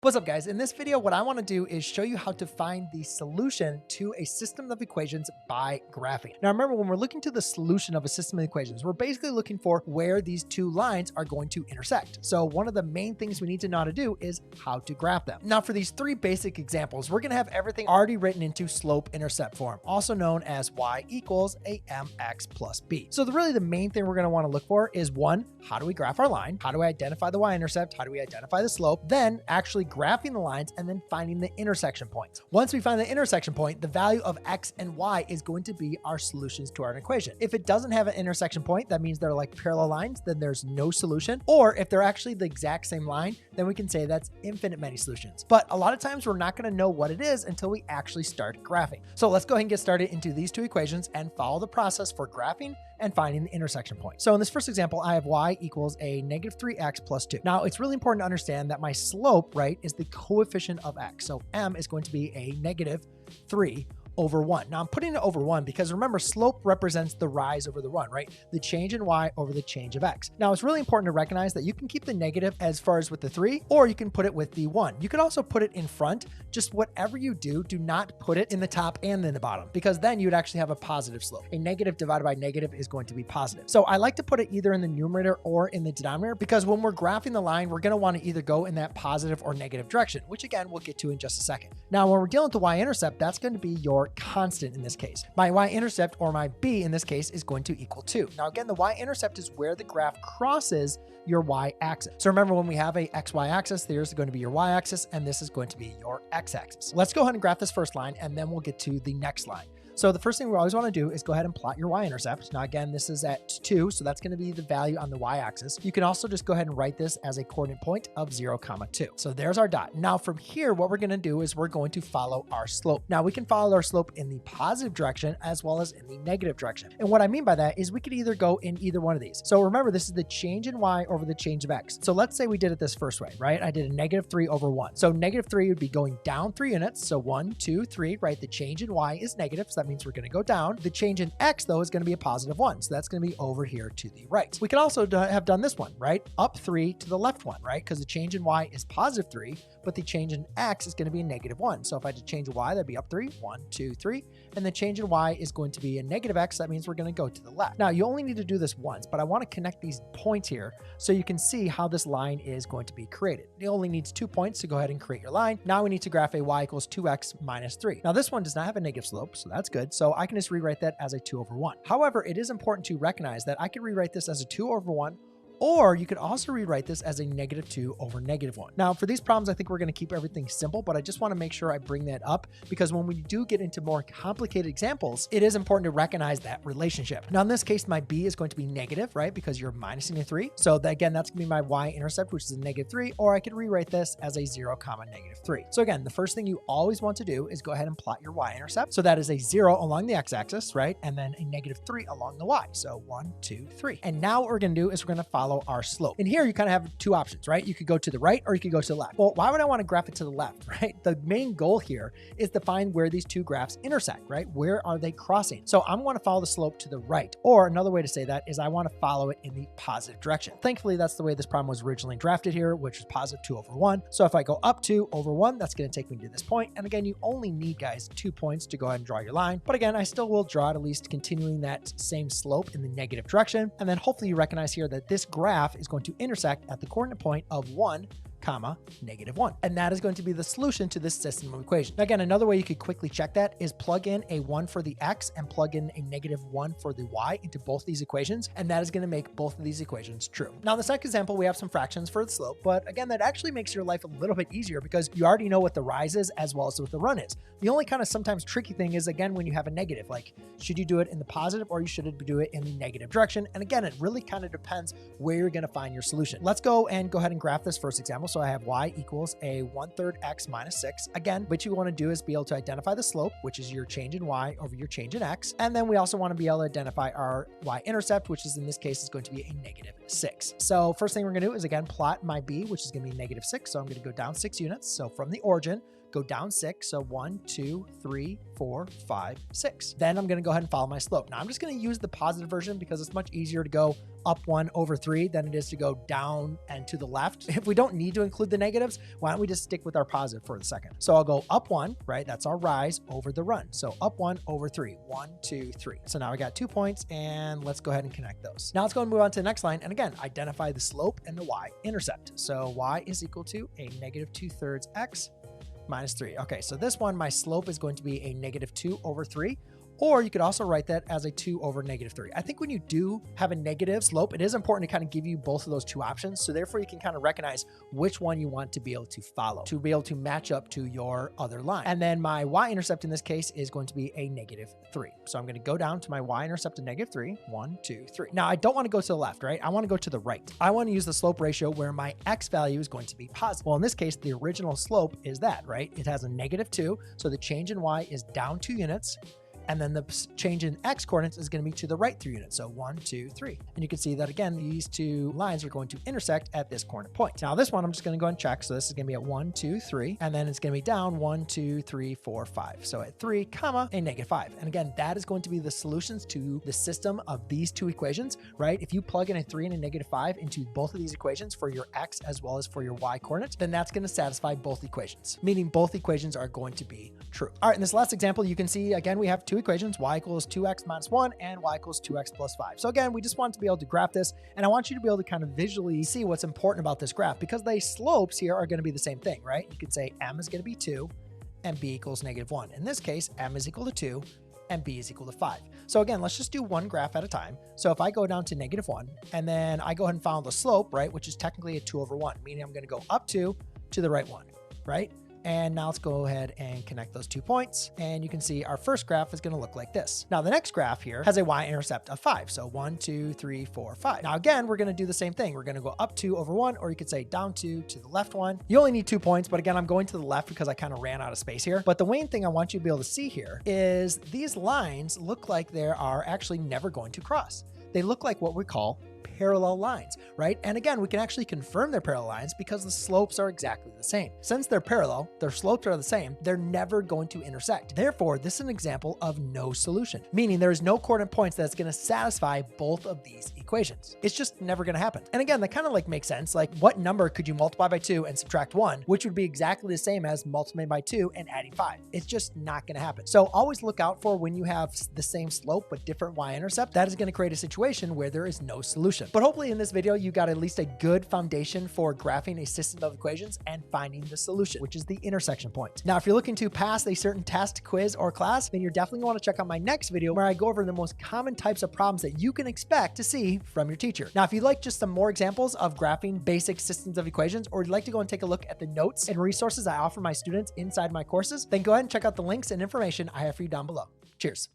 What's up, guys? In this video, what I want to do is show you how to find the solution to a system of equations by graphing. Now, remember, when we're looking to the solution of a system of equations, we're basically looking for where these two lines are going to intersect. So one of the main things we need to know how to do is how to graph them. Now, for these three basic examples, we're going to have everything already written into slope-intercept form, also known as y equals a mx plus b. So really the main thing we're going to want to look for is, one, how do we graph our line? How do we identify the y-intercept? How do we identify the slope? Then actually graphing the lines and then finding the intersection points. Once we find the intersection point, the value of x and y is going to be our solutions to our equation. If it doesn't have an intersection point, that means they're like parallel lines, then there's no solution. Or if they're actually the exact same line, then we can say that's infinite many solutions. But a lot of times we're not going to know what it is until we actually start graphing. So let's go ahead and get started into these two equations and follow the process for graphing and finding the intersection point. So in this first example, I have y equals a negative 3x plus 2. Now, it's really important to understand that my slope, right, is the coefficient of x. So m is going to be a negative 3 over 1. Now I'm putting it over 1 because remember, slope represents the rise over the run, right? The change in y over the change of x. Now it's really important to recognize that you can keep the negative as far as with the 3, or you can put it with the 1. You could also put it in front. Just whatever you do not put it in the top and in the bottom, because then you'd actually have a positive slope. A negative divided by negative is going to be positive. So I like to put it either in the numerator or in the denominator, because when we're graphing the line, we're going to want to either go in that positive or negative direction, which again, we'll get to in just a second. Now, when we're dealing with the y-intercept, that's going to be your constant in this case. My y-intercept, or my b in this case, is going to equal 2. Now again, the y-intercept is where the graph crosses your y-axis. So remember, when we have a xy axis, there's going to be your y-axis, and this is going to be your x-axis. Let's go ahead and graph this first line, and then we'll get to the next line. So the first thing we always want to do is go ahead and plot your y-intercept. Now again, this is at 2, so that's going to be the value on the y-axis. You can also just go ahead and write this as a coordinate point of 0, 2. So there's our dot. Now from here, what we're going to do is we're going to follow our slope. Now we can follow our slope in the positive direction as well as in the negative direction. And what I mean by that is we could either go in either one of these. So remember, this is the change in y over the change of x. So let's say we did it this first way, right? I did a negative 3 over 1. So negative 3 would be going down 3 units. So 1, 2, 3, right? The change in y is negative, so that means we're going to go down. The change in x, though, is going to be a positive 1. So that's going to be over here to the right. We could also have done this one, right? Up 3 to the left 1, right? Because the change in y is positive 3, but the change in x is going to be a negative 1. So if I had to change y, that'd be up 3, 1, 2, 3. And the change in y is going to be a negative x. That means we're going to go to the left. Now, you only need to do this once, but I want to connect these points here so you can see how this line is going to be created. It only needs 2 points to go ahead and create your line. Now we need to graph a y equals 2x minus 3. Now this one does not have a negative slope, so that's good. So I can just rewrite that as a 2 over 1. However, it is important to recognize that I could rewrite this as a 2 over 1, or you could also rewrite this as a negative 2 over negative 1. Now, for these problems, I think we're going to keep everything simple, but I just want to make sure I bring that up because when we do get into more complicated examples, it is important to recognize that relationship. Now, in this case, my b is going to be negative, right? Because you're minusing a 3. So again, that's going to be my y-intercept, which is a negative 3, or I could rewrite this as a 0, negative 3. So again, the first thing you always want to do is go ahead and plot your y-intercept. So that is a 0 along the x-axis, right? And then a negative 3 along the y. So 1, 2, 3. And now what we're going to do is we're going to follow our slope. And here you kind of have two options, right? You could go to the right or you could go to the left. Well, why would I want to graph it to the left, right? The main goal here is to find where these two graphs intersect, right? Where are they crossing? So I'm going to follow the slope to the right, or another way to say that is I want to follow it in the positive direction. Thankfully, that's the way this problem was originally drafted here, which is positive 2 over 1. So if I go up 2 over 1, that's going to take me to this point. And again, you only need, guys, 2 points to go ahead and draw your line. But again, I still will draw it at least continuing that same slope in the negative direction. And then hopefully you recognize here that this graph is going to intersect at the coordinate point of 1, negative 1. And that is going to be the solution to this system of equations. Now, again, another way you could quickly check that is plug in a 1 for the x and plug in a negative 1 for the y into both these equations. And that is going to make both of these equations true. Now, the second example, we have some fractions for the slope, but again, that actually makes your life a little bit easier because you already know what the rise is as well as what the run is. The only kind of sometimes tricky thing is, again, when you have a negative, like should you do it in the positive or you should do it in the negative direction? And again, it really kind of depends where you're going to find your solution. Let's go ahead and graph this first example. So I have y equals a 1/3 x minus 6. Again, what you want to do is be able to identify the slope, which is your change in y over your change in x. And then we also want to be able to identify our y-intercept, which is in this case is going to be a negative 6. So first thing we're going to do is again plot my b, which is going to be negative 6. So I'm going to go down 6 units. So from the origin, go down 6. So 1, 2, 3, 4, 5, 6. Then I'm going to go ahead and follow my slope. Now I'm just going to use the positive version because it's much easier to go up 1 over 3 than it is to go down and to the left. If we don't need to include the negatives, why don't we just stick with our positive for the second? So I'll go up 1, right? That's our rise over the run. So up 1 over 3, 1, 2, 3. So now I got 2 points, and let's go ahead and connect those. Now let's go and move on to the next line. And again, identify the slope and the y-intercept. So y is equal to a negative 2/3 x minus 3. Okay, so this one, my slope is going to be a negative 2 over 3. Or you could also write that as a 2 over negative 3. I think when you do have a negative slope, it is important to kind of give you both of those two options. So therefore you can kind of recognize which one you want to be able to follow, to be able to match up to your other line. And then my y-intercept in this case is going to be a negative 3. So I'm going to go down to my y-intercept of negative 3. 1, 2, 3. Now I don't want to go to the left, right? I want to go to the right. I want to use the slope ratio where my x value is going to be positive. Well, in this case, the original slope is that, right? It has a negative 2. So the change in y is down 2 units. And then the change in x coordinates is going to be to the right 3 units. So 1, 2, 3. And you can see that again, these two lines are going to intersect at this coordinate point. Now this one, I'm just going to go and check. So this is going to be at 1, 2, 3. And then it's going to be down 1, 2, 3, 4, 5. So at 3, comma, a negative 5. And again, that is going to be the solutions to the system of these two equations, right? If you plug in a 3 and a negative 5 into both of these equations for your x as well as for your y coordinates, then that's going to satisfy both equations, meaning both equations are going to be true. All right, in this last example, you can see, again, we have two equations, y equals 2x minus 1 and y equals 2x plus 5. So again, we just want to be able to graph this, and I want you to be able to kind of visually see what's important about this graph, because the slopes here are going to be the same thing, right? You could say m is going to be 2 and b equals negative 1. In this case, m is equal to 2 and b is equal to 5. So again, let's just do one graph at a time. So if I go down to negative 1, and then I go ahead and follow the slope, right, which is technically a 2 over 1, meaning I'm going to go up 2 to the right 1, right? And now let's go ahead and connect those 2 points. And you can see our first graph is going to look like this. Now the next graph here has a y-intercept of 5. So 1, 2, 3, 4, 5. Now again, we're going to do the same thing. We're going to go up 2 over 1, or you could say down 2 to the left 1. You only need 2 points, but again, I'm going to the left because I kind of ran out of space here. But the main thing I want you to be able to see here is these lines look like they are actually never going to cross. They look like what we call parallel lines, right? And again, we can actually confirm they're parallel lines because the slopes are exactly the same. Since they're parallel, their slopes are the same, they're never going to intersect. Therefore, this is an example of no solution, meaning there is no coordinate points that's going to satisfy both of these equations. It's just never going to happen. And again, that kind of like makes sense. Like, what number could you multiply by 2 and subtract 1, which would be exactly the same as multiplying by 2 and adding 5? It's just not going to happen. So always look out for when you have the same slope but different y-intercept. That is going to create a situation where there is no solution. But hopefully in this video, you got at least a good foundation for graphing a system of equations and finding the solution, which is the intersection point. Now, if you're looking to pass a certain test, quiz, or class, then you're definitely going to want to check out my next video where I go over the most common types of problems that you can expect to see from your teacher. Now, if you'd like just some more examples of graphing basic systems of equations, or you'd like to go and take a look at the notes and resources I offer my students inside my courses, then go ahead and check out the links and information I have for you down below. Cheers.